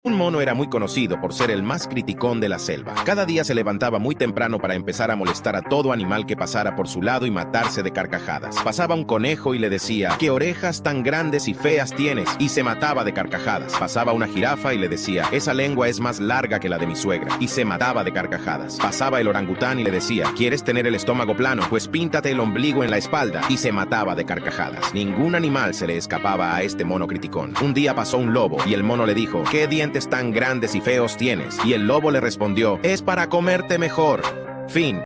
Un mono era muy conocido por ser el más criticón de la selva. Cada día se levantaba muy temprano para empezar a molestar a todo animal que pasara por su lado y matarse de carcajadas. Pasaba un conejo y le decía, «¿Qué orejas tan grandes y feas tienes?» y se mataba de carcajadas. Pasaba una jirafa y le decía, «Esa lengua es más larga que la de mi suegra», y se mataba de carcajadas. Pasaba el orangután y le decía, «¿Quieres tener el estómago plano? Pues píntate el ombligo en la espalda», y se mataba de carcajadas. Ningún animal se le escapaba a este mono criticón. Un día pasó un lobo y el mono le dijo, «¿Qué dientes tan grandes y feos tienes?» Y el lobo le respondió, «Es para comerte mejor». Fin.